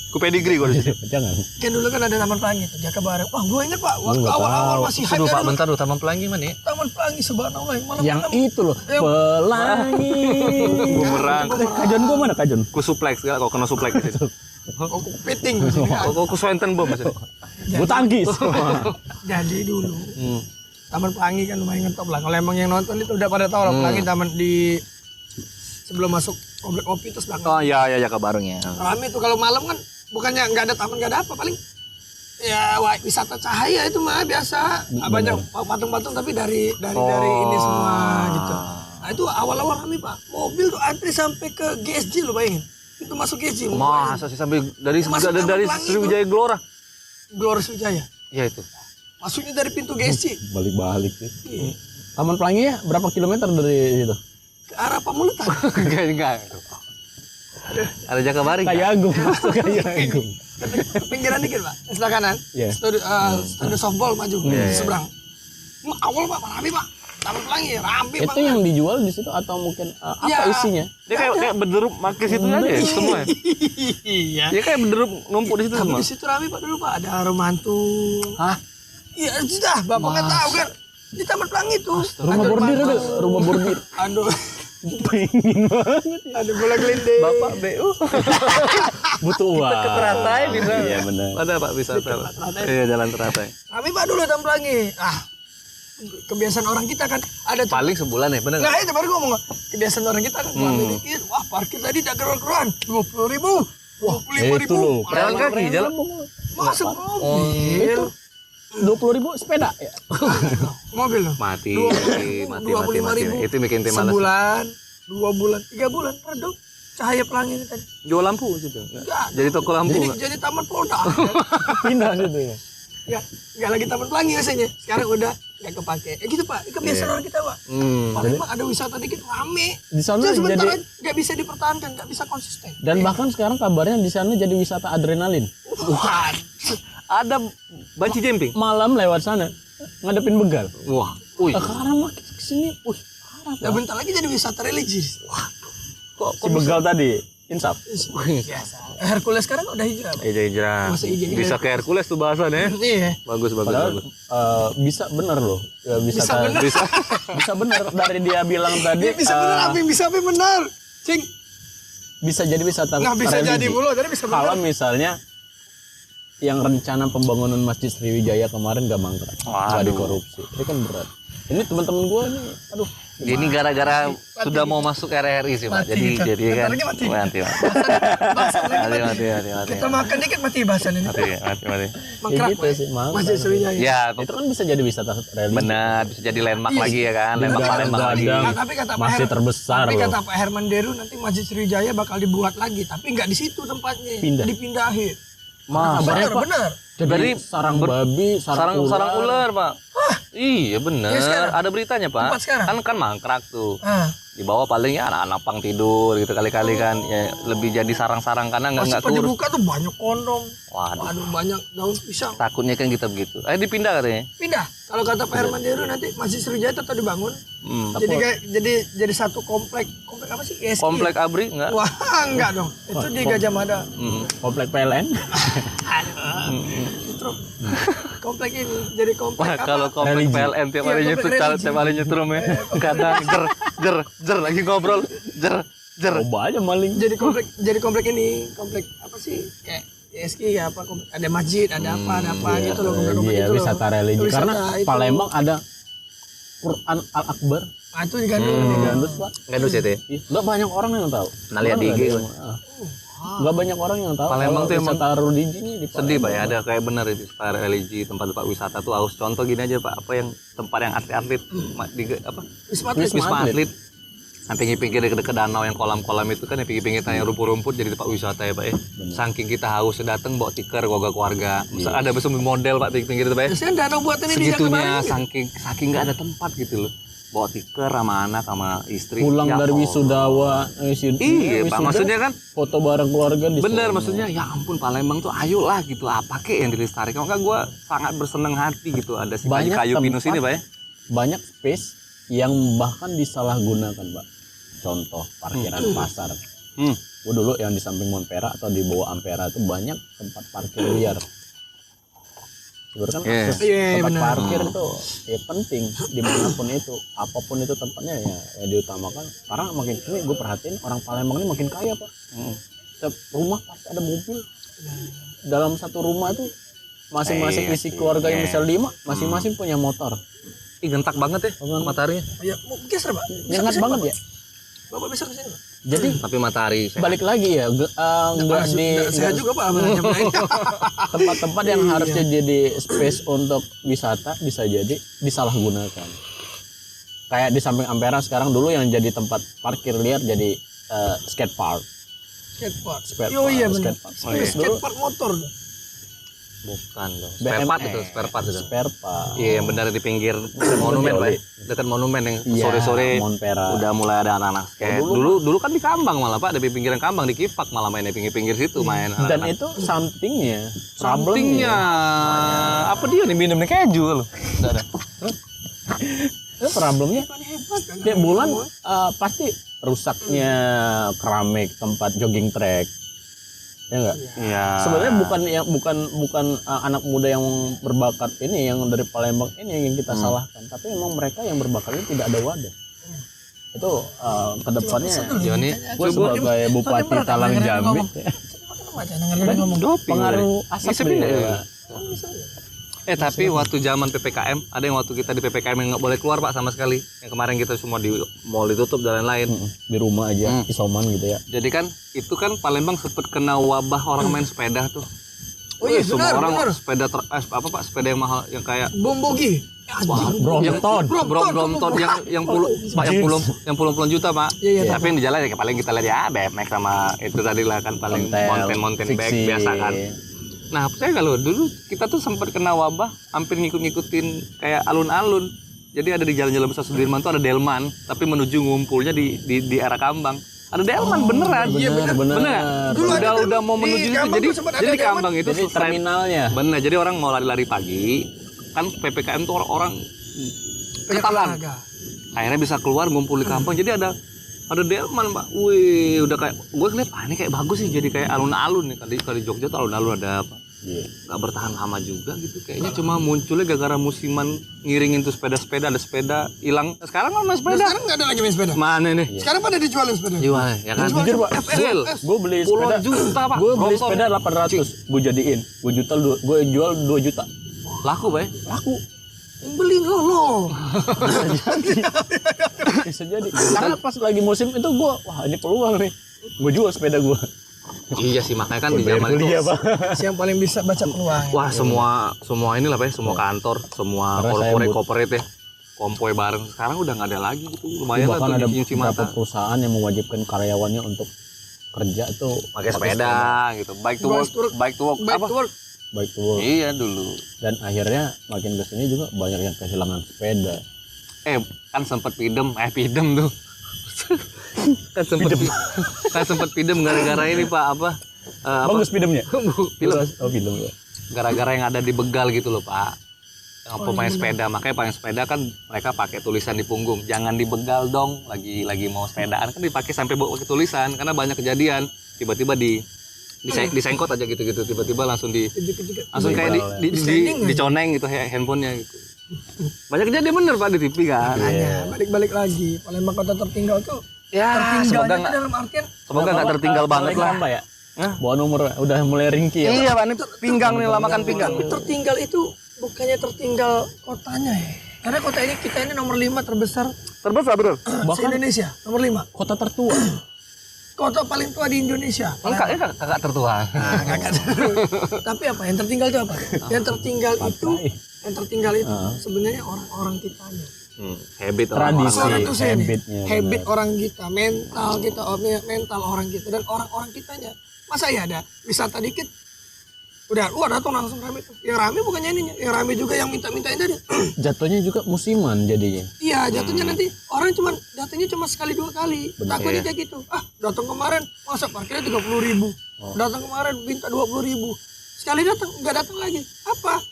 Ku pedigree gua di sini. Jangan. Kan dulu kan ada Taman Pelangi itu, Jaka Bareng. Wah, gue ingat Pak, waktu awal-awal masih hype Aduh ya Pak, dulu. bentar dulu Taman Pelangi mana ya? Taman Pelangi Subhanallah. Yang itu loh, pelangi. Bumerang. Kajon gue mana kajon? Ku suplex enggak kok kena suplex di situ. Piting. Kok ku swenten bom di sini. Gue tangkis. Jadi dulu Taman Pelangi kan lumayan ngetop lah. Kalau emang yang nonton itu udah pada tahu lah Pelangi taman di sebelum masuk komplek kopi terus belakang. Oh iya Jaka Bareng ya. Rame tuh kalau malam kan bukannya nggak ada taman nggak ada apa paling ya wisata cahaya itu mah biasa. Banyak patung-patung tapi dari ini semua gitu. Nah itu awal-awal rame Pak. Mobil tuh antri sampai ke GSJ lo bayangin. Itu masuk GSJ. Masa sih sampai dari Masuk Taman Pelangi Sriwijaya Gelora. Gelora Sriwijaya. Iya itu. Masuknya dari pintu GSJ. Balik-balik sih. Iya. Taman Pelangi ya berapa kilometer dari situ? Ke arah Pamulitan. Enggak. Ada Jaka Bareng. Kayak Agung, masuk kayak Agung. Ke pinggiran dikit Pak. Sebelah kanan. Iya. Stadion softball maju seberang. Awal Pak, rame Pak. Taman Pelangi rame Itu yang dijual di situ atau mungkin apa Ya. isinya? Dia kayak berderup makin situ aja ya semua. Iya. Dia kayak berderup numpuk di situ Tapi semua. di situ rame Pak dulu Pak. Ada Romantung. Hah? Iya sudah, Bapak nggak tahu kan. Di Taman Pelangi tuh. Rumah bordir ada, rumah bordir. Aduh, Pengen banget. ada bola gelinding. Bapak BU. Butuh uang. Ke Teratai bisa. Iya benar. Ada Pak bisa. Iya jalan Teratai. Rame Pak dulu Taman Pelangi. Kebiasaan orang kita kan ada tuh. Paling sebulan ya bener. Nah itu baru ngomong kebiasaan orang kita kan rame dikit. Wah parkir tadi tak keruan 20.000. Wah 25.000. Itu loh. Jalan kaki jalan. Masuk mobil. 20.000 sepeda ya. Mobil loh. Mati. 25.000. Itu bikin tim malas. Sebulan, 2 bulan, 3 bulan redup. Cahaya Pelangi ini tadi. Jual lampu situ. Enggak. Jadi toko lampu enggak? Jadi Taman Polda. Pindah situ ya. Ya, enggak lagi Taman Pelangi biasanya. Sekarang udah enggak kepake. Gitu Pak, kebiasaan orang kita Pak. Paling Pak ada wisata dikit rame. Di sana Jadi sebentar jadi- aja nggak bisa dipertahankan, nggak bisa konsisten. Dan bahkan sekarang kabarnya di sana jadi wisata adrenalin. Wah, Ada banci jumping. Malam lewat sana ngadepin begal. Wah. Wih. Karena makin kesini, parah. ya bentar lagi jadi wisata religi. Kok Si begal tadi, insaf. Biasa. Hercules sekarang udah hijrah. Pak. hijrah. Masih hijrah. Bisa ke Hercules tuh bahasannya. Iya. Bagus. Padahal bisa bener loh. Ya, Bisa bener. bisa bener dari dia bilang tadi. Bisa benar apa yang bisa benar. Cing, Bisa jadi wisata nggak bisa religi. jadi mulu, tapi bisa Kalau benar. misalnya yang rencana pembangunan Masjid Sriwijaya kemarin gak mangkrak, gak dikorupsi, ini kan berat. Ini teman-teman gue nih, aduh, Ini gara-gara sudah mau masuk RRI sih Pak. Mati kita. Jadi Bentar kan. lagi mati. Mati. Bahasa lagi Mati. Kita makan dikit mati bahasan ini. Mati. Mangkrak. gitu sih, mangkrak. Masjid Sriwijaya. Ya, itu kan bisa jadi wisata religi. benar bisa jadi landmark lagi ya kan. Landmark Gadang, Palembang lagi. gadang. Nah, tapi kata Pak Masjid terbesar tapi loh. kata Pak Herman Deru nanti Masjid Sriwijaya bakal dibuat lagi, tapi nggak di situ tempatnya. Pindah. Dipindahin. Mas, Bener, bener. Jadi Dari sarang babi, sarang ular Pak. Iya benar. Ya, sekarang? Ada beritanya Pak. Tempat sekarang? Kan mangkrak tuh. Ah, Di bawah paling ya anak-anak pang tidur gitu kali-kali kan. Ya lebih jadi sarang-sarang karena nggak Pas kurus. dibuka tuh banyak kondom. Waduh, Waduh, banyak daun pisang. takutnya kan kita begitu. Dipindah katanya. Pindah. Kalau kata Pak Herman Deru nanti masih Sriwijaya atau dibangun. Jadi kayak jadi satu komplek apa sih? ISI. Komplek Abri enggak? Wah, enggak dong. Itu di Gajah Mada. Komplek PLN. Itu komplek ini jadi komplek Wah, apa? kalau komplek Religi. PLN tiap Iya, hari komplek religi. tiap hari nyetrum ya. Kadang jer lagi ngobrol, jer. Coba aja maling. Jadi komplek ini, komplek apa sih? Kayak ISI ya apa komplek, ada masjid, ada apa gitu loh, komplek-komplek Iya, itu loh. wisata religi. Wisata Karena itu. Palembang ada Quran Al-Akbar. Nah, itu digandung Di Gandus, Pak. Gandus ya teh. Nggak banyak orang yang tahu. Pernah lihat di IG, Nggak ada Pak. yang- nggak banyak orang yang tahu. Palembang kalau tuh emang wisata religinya di Sedih Pak ya, ada kayak benar itu wisata religi, tempat-tempat wisata tuh harus contoh gini aja Pak, apa yang tempat yang atlet-atlet di apa? Wisma Atlet. Wisma atlet. Yang pinggir-pinggir dekat danau yang kolam-kolam itu kan yang pinggir-pinggir yang rumput-rumput jadi tempat wisata ya Pak ya. Saking kita hausnya datang bawa tikar keluarga. Misal ada besar model Pak pinggir-pinggir itu Pak ya. Biasanya danau buatan ini Segitunya saking nggak ada tempat gitu loh. Bawa tikar sama anak sama istri. pulang Ya dari Allah. wisudawa, Iya Pak, maksudnya kan foto bareng keluarga di bener, sono. maksudnya ya ampun Palembang tuh ayolah gitu, apa kek yang dilestarikan. Enggak, gue sangat bersenang hati gitu ada si Banyak kayu pinus tempat. ini Pak ya. Banyak space yang bahkan disalahgunakan, Pak. Contoh parkiran pasar. Gua dulu yang di samping Monpera atau di bawah Ampera itu banyak tempat parkir liar. Sebenarnya kan Iya. akses Iya, tempat benar. parkir itu ya penting dimanapun itu, apapun itu tempatnya ya diutamakan. Sekarang makin sini gue perhatiin orang Palembang ini makin kaya Pak. Setiap rumah pasti ada mobil. Dalam satu rumah itu masing-masing isi keluarga yang misal 5, masing-masing punya motor. Ih gentak banget ya mataharinya. Ya, mau geser Pak. Nyengat banget ya. Bapak bisa kesini Pak. Jadi Tapi matahari sehat. balik lagi ya, nggak di Saya juga Pak ambilnya tempat-tempat yang harusnya jadi space untuk wisata bisa jadi disalahgunakan. Kayak di samping Ampera sekarang dulu yang jadi tempat parkir liar jadi skate park. Skatepark. Skate Oh iya park, benar. skate park. Skatepark motor. Bukan dong. Spare part itu, spare part itu. Spare park. Iya, yang benar di pinggir monumen Pak ya. Dekat monumen yang Iya, sore-sore Monpera. udah mulai ada anak-anak skate. Dulu kan di Kambang malah Pak, di pinggiran Kambang di Kipak malah main di pinggir-pinggir situ main. Dan itu somethingnya, Sampingnya apa dia nih minum nih keju loh. Enggak ada. itu problemnya. Tiap bulan pasti rusaknya keramik tempat jogging track. Ya enggak? Iya. Sebenarnya bukan anak muda yang berbakat ini yang dari Palembang ini yang kita salahkan, tapi memang mereka yang berbakat ini tidak ada wadah. Itu kedepannya Joni, gue sebagai Bupati Talang Jambi pengaruh asap dia. tapi waktu zaman PPKM, ada yang waktu kita di PPKM yang nggak boleh keluar Pak sama sekali. Yang kemarin kita semua di mall ditutup dan lain-lain. Di rumah aja isoman gitu ya. Jadi kan itu kan Palembang sempat kena wabah orang main sepeda tuh. Oh iya, Semua benar, orang benar. sepeda apa Pak, sepeda yang mahal yang kayak Bombogi. Brompton. Brompton yang puluhan juta Pak. Iya, iya, Tapi yang di jalan ya paling kita lihat ya BMX sama itu tadi lah kan paling mountain bike fiksi. biasa kan. Nah, percaya kalau dulu kita tuh sempat kena wabah, hampir ngikut-ngikutin kayak alun-alun. Jadi ada di jalan-jalan besar Sudirman tuh ada delman, tapi menuju ngumpulnya di arah Kambang. Ada delman beneran. Iya, bener. Dulu ada Udah kan mau di menuju situ. Kambang Jadi tuh sempat ada di delman. Kambang itu Jadi terminalnya. bener. Jadi orang mau lari-lari pagi, kan PPKM tuh orang ketalan. Akhirnya bisa keluar ngumpul di kampung. Jadi ada delman Pak. Wih, udah kayak gue ngeliat ini kayak bagus sih jadi kayak alun-alun nih. Kalau di Jogja tuh alun-alun ada apa? Gak bertahan lama juga gitu. Kayaknya cuma munculnya gara-gara musiman ngiringin tuh sepeda-sepeda, ada sepeda hilang. Sekarang mana sepeda? Sekarang nggak ada lagi main sepeda. Mana nih? Sekarang pada dijualin sepeda. Jual ya kan? Jujur Pak, gue beli sepeda Puluhan juta Pak. Gue beli Brompton. sepeda 800, gue jadiin, gue jual 2 juta. Laku Pak ya? Laku. Beli lo. Bisa jadi. Karena pas lagi musim itu gue, wah ini peluang nih. Gue jual sepeda gue. Iya sih makanya kan di zaman itu. Yang paling bisa baca peluang. Wah semua inilah Pak ya, semua kantor, semua Karena saya corporate ya. Kompoi bareng sekarang udah nggak ada lagi gitu. Lumayan lah Bahkan tuh ada nyuci beberapa mata. perusahaan yang mewajibkan karyawannya untuk kerja tuh Pakai sepeda gitu. Bike to work, Baik to work. baik tuh. Iya dulu. Dan akhirnya makin kesini juga banyak yang kehilangan sepeda. Kan sempet pidem tuh. kan sempet pidem gara-gara ini Pak apa? Bagus filmnya. Film. Oh film ya. Gara-gara yang ada di begal gitu loh Pak. Yang pemain sepeda, makanya pemain sepeda kan mereka pakai tulisan di punggung, jangan dibegal dong, lagi mau sepedaan kan dipakai sampai pakai tulisan karena banyak kejadian tiba-tiba disengkot aja gitu-gitu tiba-tiba langsung kayak diconeng gitu handphonenya gitu. Banyak kejadian bener Pak di TV kan. Makanya balik lagi Palembang kota tertinggal tuh Ya, tertinggalnya dalam artian semoga nggak tertinggal banget lah. Pak ya. Bawa nomor udah mulai ringkih ya. Iya Pak, ini pinggang nih lamakan pinggang. tapi tertinggal itu bukannya tertinggal kotanya ya. Karena kota ini kita ini nomor 5 terbesar Betul. se-Indonesia, nomor 5. Kota tertua. Kota paling tua di Indonesia. Kakak tertua. Tapi apa yang tertinggal itu apa? Yang tertinggal itu sebenarnya orang-orang kitanya. Habit Tradisi, Orang itu sih nih, habitnya, habit orang kita, mental orang kita dan orang-orang kitanya. Masa ya ada wisata dikit udah luar datang langsung rame tuh. Yang rame bukannya ininya, yang rame juga yang minta-mintain tadi. Jatuhnya juga musiman jadinya. Iya, jatuhnya nanti orang datangnya cuma sekali 2 kali. Takutnya kayak gitu. Datang kemarin masa parkirnya 30.000. Datang kemarin minta 20.000. Sekali datang nggak datang lagi. Apa?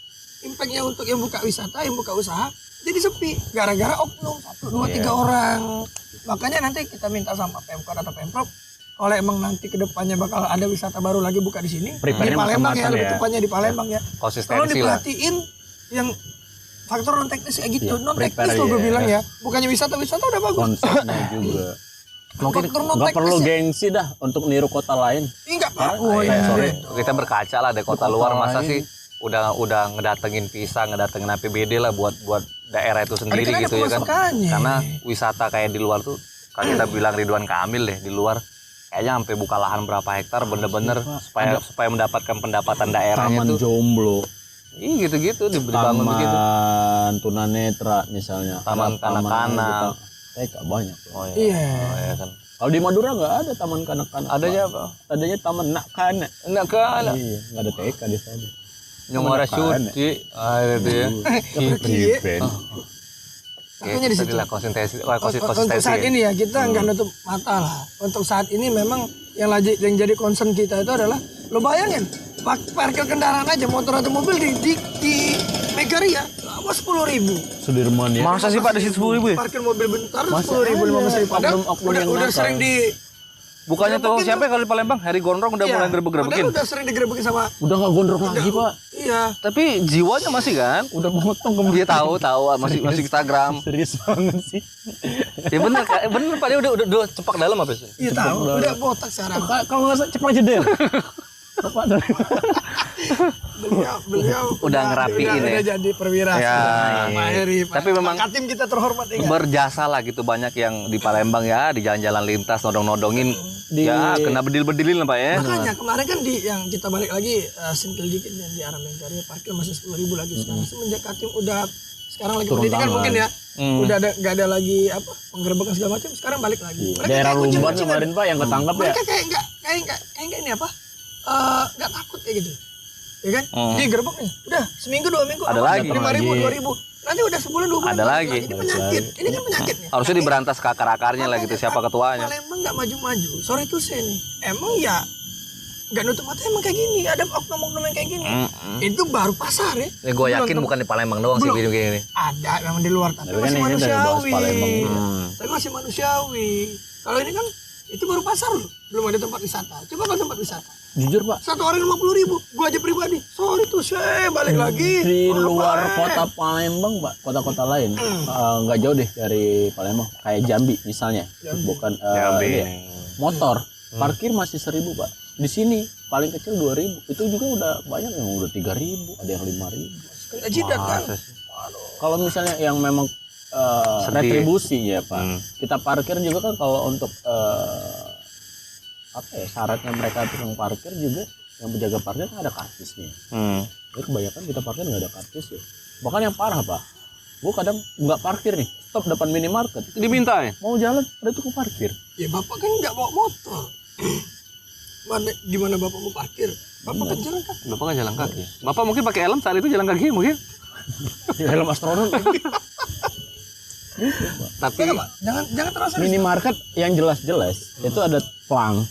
Impactnya untuk yang buka wisata, yang buka usaha jadi sepi gara-gara oknum 1, 2, 3 orang. Makanya nanti kita minta sama Pemkot atau Pemprov kalau emang nanti kedepannya bakal ada wisata baru lagi buka di sini di Palembang ya, lebih tepatnya di Palembang ya. Tolong diperhatiin yang faktor non teknis kayak gitu, non teknis tuh gue bilang ya, bukannya wisata udah bagus. Konsepnya juga. Mungkin nggak perlu gengsi dah untuk niru kota lain. Enggak Pak. Kita berkaca lah dari kota luar masa sih udah ngedatengin pisang, ngedatengin APBD lah buat daerah itu sendiri gitu ya kan. Karena wisata kayak di luar tuh kan kita bilang Ridwan Kamil deh di luar kayaknya sampai buka lahan berapa hektar bener-bener supaya mendapatkan pendapatan daerahnya Taman tuh. Jomblo. Iya gitu-gitu dibangun begitu. Taman tunanetra misalnya. Taman kanak-kanak. Banyak. Oh iya kan. Kalau di Madura nggak ada taman kanak-kanak. Adanya apa? Adanya taman nak-kanak. Nak-kanak. Iya, nggak ada TK di sana. Nyomora Syuti. Itu ya. Makanya di situ. Untuk saat ini ya kita nggak nutup mata lah. Untuk saat ini memang yang jadi concern kita itu adalah lo bayangin parkir kendaraan aja motor atau mobil di Megaria apa 10.000. Sudirman ya. Masa sih Pak di situ 10.000 ya? Parkir mobil bentar 10.000 15.000 padahal udah sering di Bukannya tuh siapa kalau di Palembang Heri Gondrong udah mulai gerebek-gerebekin. Udah sering digerebekin sama. Udah nggak gondrong lagi Pak. Iya. Tapi jiwanya masih kan? Udah motong Dia tahu masih Instagram. Serius banget sih. Ya bener Pak dia udah cepak dalam apa sih? Iya tahu. Udah botak sekarang. Kalau nggak cepat jeder. Bapak dari beliau udah ngerapiin ya. Udah jadi perwira. Ya. Pak Heri. Tapi memang Katim kita terhormat ya. berjasa lah gitu banyak yang di Palembang ya di jalan-jalan lintas nodong-nodongin ya kena bedil-bedilin lah Pak ya. Makanya kemarin kan yang kita balik lagi sentil dikit yang di arah Megaria parkir masih 10.000 lagi sekarang semenjak Katim udah sekarang lagi pendidikan mungkin ya. Udah nggak ada lagi apa penggerebekan segala macam sekarang balik lagi. Daerah Lumban kemarin Pak yang ketangkap ya. Mereka kayak enggak ini apa? Nggak takut kayak gitu. Ya kan? Dia gerbek nih. Udah seminggu 2 minggu ada lagi 5.000 2.000. Nanti udah sebulan 2 bulan. Ada lagi. Ini penyakit. Ini kan penyakit nih. Harusnya diberantas ke akar-akarnya lah gitu siapa ketuanya. Palembang nggak maju-maju. Sorry tuh saya nih. Emang ya nggak nutup mata emang kayak gini. Ada oknum-oknum yang kayak gini. Itu baru pasar ya. Gue yakin bukan di Palembang doang sih begini. Ada memang di luar tapi masih manusiawi. Tapi masih manusiawi. Kalau ini kan itu baru pasar loh. Belum ada tempat wisata. Coba kalau tempat wisata. Jujur Pak. Satu orang 50.000. Gua aja pribadi. Sorry tuh saya balik lagi. Di luar kota Palembang Pak, kota-kota lain nggak jauh deh dari Palembang. Kayak Jambi misalnya. Bukan Jambi. Motor parkir masih 1.000 Pak. Di sini paling kecil 2.000. Itu juga udah banyak yang udah 3.000, ada yang 5.000. Jidat kan. Kalau misalnya yang memang retribusi ya Pak. Kita parkir juga kan kalau untuk syaratnya mereka tukang parkir juga yang penjaga parkir kan ada kartisnya. Jadi kebanyakan kita parkir nggak ada kartis ya. Bahkan yang parah Pak, gua kadang nggak parkir nih, stop depan minimarket. Diminta ya? Mau jalan ada tukang parkir. Ya bapak kan nggak bawa motor. Gimana bapak mau parkir? Bapak kan jalan kaki. Bapak kan jalan kaki. Bapak mungkin pakai helm saat itu jalan kaki mungkin. Helm astronot. Tapi Jangan terlalu serius. Minimarket yang jelas-jelas itu ada plang,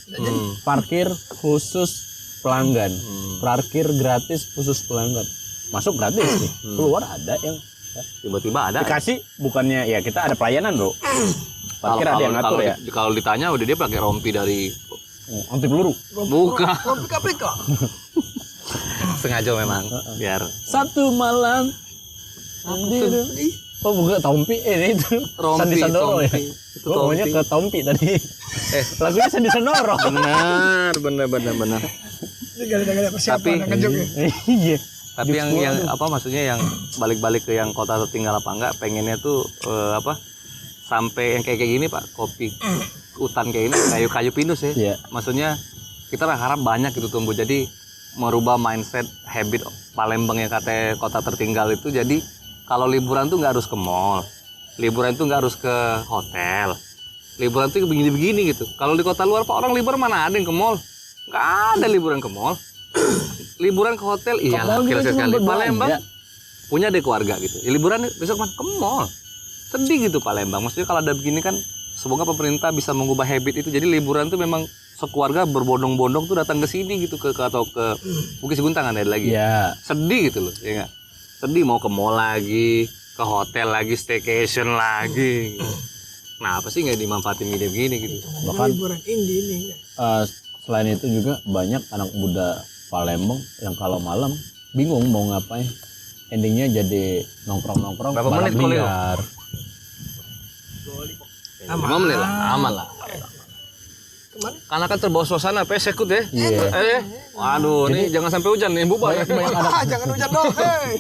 parkir khusus pelanggan, parkir gratis khusus pelanggan. Masuk gratis nih, keluar ada yang tiba-tiba ada. dikasih, bukannya ya kita ada pelayanan bro. Parkir ada yang ngatur ya. Kalau ditanya udah dia pakai rompi dari Anti peluru. buka Rompi KPK. sengaja memang biar Satu malam. Oh bukan Tompi ini itu. Rompi, Sandi Sandoro ya. Tompi. Itu Gua maunya Tompi. ke Tompi tadi. Lagunya Sandi Sandoro. benar. Ini gara-gara persiapan Tapi- ada kejok ya. Iya. Tapi yang apa maksudnya yang balik-balik ke yang kota tertinggal apa enggak pengennya tuh apa sampai yang kayak gini Pak, kopi hutan kayak ini kayu-kayu pinus ya. Iya. Maksudnya kita harap banyak gitu tumbuh jadi merubah mindset habit Palembang yang katanya kota tertinggal itu jadi kalau liburan tuh nggak harus ke mall, liburan tuh nggak harus ke hotel, liburan tuh begini-begini gitu. Kalau di kota luar Pak orang liburan mana ada yang ke mall, nggak ada liburan ke mall. Liburan ke hotel iya mall juga kira cuma sekali. berbelanja. Palembang punya deh keluarga gitu. Ya, liburan besok mana ke mall. Sedih gitu Palembang. Maksudnya kalau ada begini kan semoga pemerintah bisa mengubah habit itu. Jadi liburan tuh memang sekeluarga berbondong-bondong tuh datang ke sini gitu ke atau ke Bukit Seguntang ada lagi. Iya. Sedih gitu loh, ya nggak? Sedih mau ke mall lagi, ke hotel lagi, staycation lagi. Nah, apa sih nggak dimanfaatin ide begini gitu? Bahkan Liburan indie ini. selain itu juga banyak anak muda Palembang yang kalau malam bingung mau ngapain. Endingnya jadi nongkrong-nongkrong Berapa balap menit kalau liar. 5 menit lah, aman lah. Kemana? Karena kan terbawa suasana, pesekut ya. Iya. Waduh, ini jangan sampai hujan nih, bubar. Jangan hujan dong. Hei.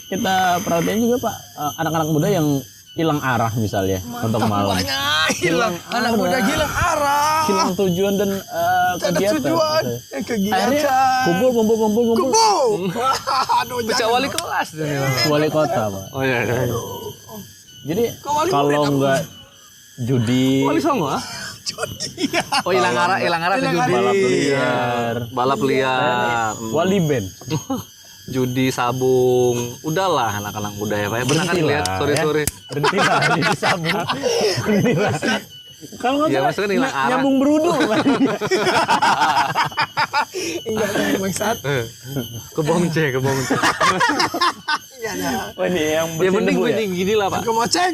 Kita perhatiin juga Pak, anak-anak muda yang hilang arah misalnya untuk malam. Banyak hilang. Anak muda hilang arah. Hilang tujuan dan Tidak ada kegiatan. tujuan. Akhirnya Kegiatan. kumpul. Kubu. Aduh, Pecah wali kelas. Wali kota Pak. Oh iya. Jadi Kok wali kalau murid apa? nggak judi, Wali Songo ah? Oh hilang arah ke judi. balap liar, Balap liar. wali band. Judi sabung. Udahlah anak-anak muda ya Pak. Ya, pernah kan Berhentilah, lihat sore-sore. Berhentilah di sabung. Berhentilah. Kalau nggak Iya, salah, maksudnya hilang arah. nyambung berudu kan. Enggak ada yang bangsat. Ke Bongce. Enggak ada. Oh ini yang Ya bersihin mending debu ya. gini lah Pak. Kemoceng.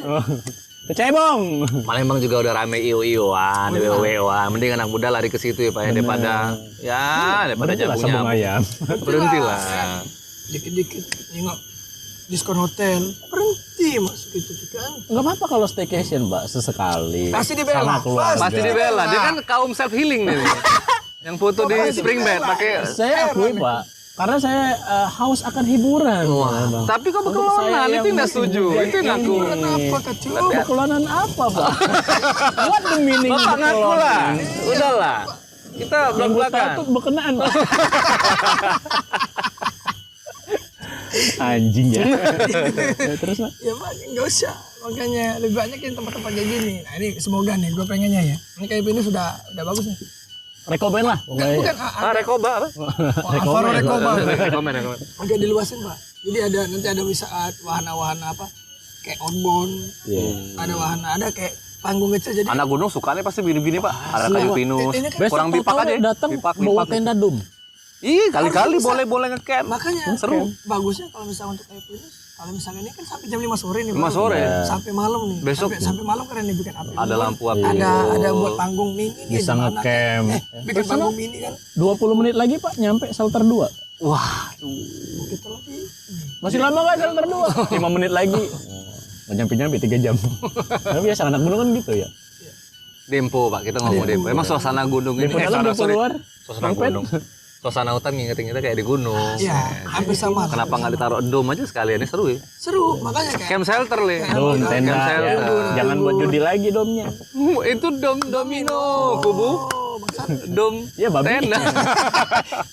Kecebong. Palembang juga udah rame iyo-iyoan, wewe-wewean. Mending anak muda lari ke situ ya Pak ya daripada daripada Berhentilah jagung sabung nyamuk. ayam. Berhentilah. Dikit-dikit nengok diskon hotel. Berhenti masuk itu kan. Nggak apa-apa kalau staycation Mbak sesekali. Pasti dibela. Sama keluarga. Pasti dibela. Dia kan kaum self healing nih. Yang foto di spring bed pakai Saya akui Pak, karena saya haus akan hiburan. Bang. tapi kok Untuk berkelonan saya itu yang nggak masih setuju. muda Itu yang ngaku. ini. Kenapa kecil? Oh, berkelonan apa Pak? What the meaning Bapak ngaku lah. berkelonan? Udahlah. Kita Yang gue tahu belak-belakan. tuh berkenaan Pak. Anjing ya. Ya, terus Pak? Ya Pak, nggak usah. Makanya lebih banyak yang tempat-tempat kayak gini. Nah ini semoga nih, gue pengennya ya. Ini kayak ini sudah bagus nih. Rekomen lah pokoknya. Bukan Rekoba apa? Alvaro Rekoba. Rekomen. Agak diluasin Pak. Jadi ada nanti ada wisata wahana-wahana apa kayak outbound. Iya. Ada wahana, ada kayak panggung kecil jadi. Anak gunung sukanya pasti begini-begini Pak. Ada kayu pinus. Ini kan Kurang Besok bipak tahu-tahu aja. datang Bipak. bawa tenda dum. Ih, kali-kali boleh ngecamp. Makanya Seru. bagusnya kalau misalnya untuk kayak pinus, kalau misalnya ini kan sampai jam 5 sore nih. 5 Bang. sore. Sampai malam nih. Besok. sampai malam keren nih bikin api. Ada lampu api. Ada buat panggung mini nih. Bisa di mana. ngecamp. Bikin panggung mini kan 20 menit lagi Pak nyampe shelter 2. Wah, gitu lagi. Masih lama nggak shelter 2? 5 menit lagi. Nggak nyampe 3 jam. Tapi biasa anak gunung kan gitu ya. Dempo Pak, kita ngomong Dempo. Emang suasana gunung ini. Dempo dalam, Dempo luar. Suasana Mampet. gunung. Suasana hutan ngingetin kita kayak di gunung. Iya, hampir sama. Kenapa nggak ditaruh dom aja sekalian? Ini seru ya. Seru, makanya kayak Camp shelter le. Dom, tenda. Camp Ya. shelter. Jangan buat judi lagi domnya. Itu dom domino, kubu. oh, bangsat. Dom. Iya, babi. Tenda.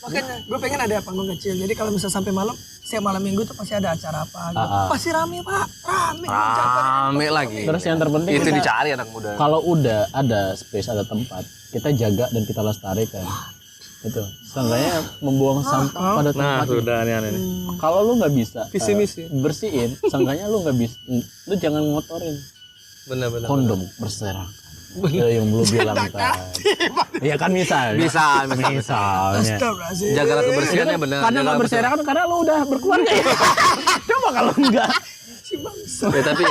Makanya gue pengen ada panggung kecil. Jadi kalau misalnya sampai malam, setiap malam minggu tuh pasti ada acara apa gitu. Pasti rame Pak, rame. Rame lagi. Terus yang terpenting Itu kita- dicari anak muda. kalau udah ada space, ada tempat, kita jaga dan kita lestarikan. Itu seenggaknya membuang sampah pada Nah, tempatnya. sudah aneh-aneh. Kalau lu nggak bisa Visi misi. bersihin, seenggaknya lu nggak bisa, lu jangan ngotorin Benar-benar. kondom berserakan. Yang belum bilang tadi. Iya kan misalnya. Misalnya. Astagfirullahaladzim. Jaga kebersihannya benar. Karena nggak berserakan karena lu udah berkeluarga ya. Coba kalau enggak. Ya, tapi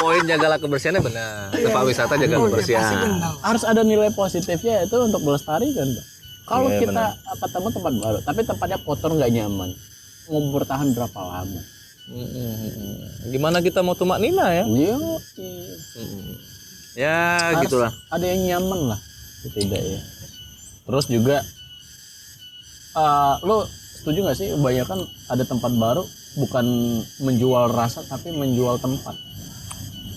poin jagalah kebersihannya benar. Tempat wisata jaga Pasti kebersihan. benar. Harus ada nilai positifnya itu untuk melestarikan, Pak. Kalau kita ketemu tempat baru, tapi tempatnya kotor nggak nyaman, mau bertahan berapa lama? Gimana kita mau tumak nina ya? Iya. Ya, Harus gitulah. ada yang nyaman lah, setidaknya. Terus juga, lo setuju nggak sih? Kebanyakan ada tempat baru bukan menjual rasa tapi menjual tempat.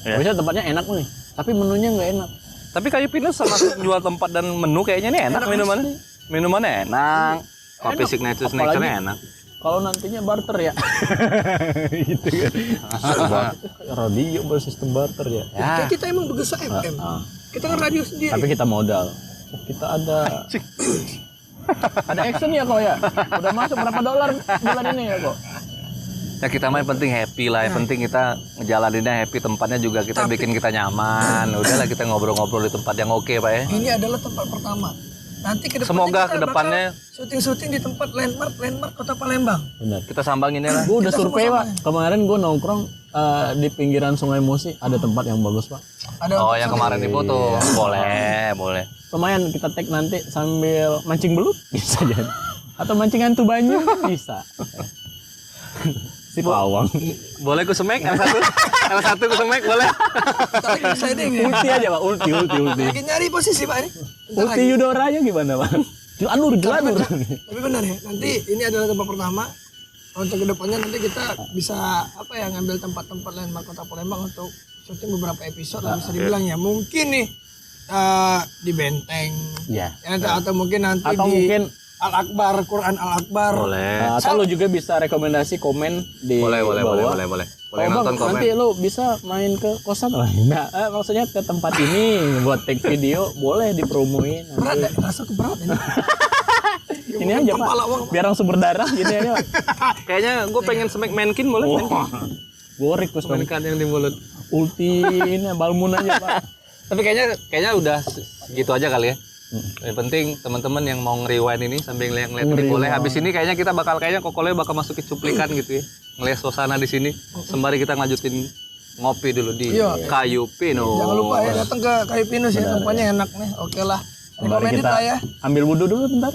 Ya. Biasanya tempatnya enak nih, tapi menunya nggak enak. Tapi Kayu Pinus sama jual tempat dan menu kayaknya nih enak minumannya. Minumannya enak. Kopi Enak. signature Apalagi enak. Kalau nantinya barter ya, gitu kan. Radio bersistem barter ya. Ya, kita emang bergesak FM. Kita kan radio sendiri. Tapi kita modal. Oh, kita ada action ya kok ya. Udah masuk berapa dolar bulan ini ya kok. Ya kita mah yang penting happy lah, yang penting kita ngejalaninnya happy, tempatnya juga kita bikin kita nyaman. Udahlah kita ngobrol-ngobrol di tempat yang oke, Pak ya. Ini adalah tempat pertama. Nanti ke depannya Semoga kita ke depannya bakal syuting-syuting di tempat landmark Kota Palembang. Benar. kita sambangin ya lah. Gue udah survei Pak. Kemarin gue nongkrong di pinggiran Sungai Musi ada tempat yang bagus Pak. Ada Oh, yang kemarin di foto. Boleh. Lumayan kita tag nanti sambil mancing belut bisa jadi. Atau mancing hantu banyu bisa. Si pawang. Boleh ku semek L1? L1 ku semek boleh. Tadi exciting ya. Ulti aja Pak, ulti. Lagi nyari posisi Pak ini. Bentar Ulti lagi. Yudoranya gimana Pak? Gelanur. Tapi benar ya, nanti ini adalah tempat pertama. Untuk kedepannya nanti kita bisa ngambil tempat-tempat landmark Kota Palembang untuk syuting beberapa episode lah bisa dibilang ya. Mungkin nih di Benteng. Iya. Ya, atau mungkin nanti Atau di mungkin Al-Akbar, Quran Al-Akbar. Boleh. atau lu juga bisa rekomendasi komen di Boleh bawah. Boleh Oh, Bang, nonton komen. nanti lu bisa main ke kosan lah. Nah, maksudnya ke tempat ini buat take video boleh dipromoin. Berat ya? Rasa keberat ini. Ini aja Pak, Kepala uang, Pak. biar langsung berdarah gitu ya Pak. Kayaknya gue pengen semek mankin boleh. Gue request main Mankin yang di mulut. ulti ini balmun aja Pak. Tapi kayaknya udah gitu aja kali ya. Yang penting teman-teman yang mau ngeriwain ini sambil ngeliat ini boleh. Habis ini kayaknya Kokole bakal masukin cuplikan gitu ya. Ngeliat suasana di sini. Sembari kita ngajutin ngopi dulu di Iya. Kayu Pinus. Jangan lupa ya datang ke Kayu Pinus ya, tempatnya enak nih. Oke lah. Mari Recommended kita lah ya. ambil wudhu dulu bentar.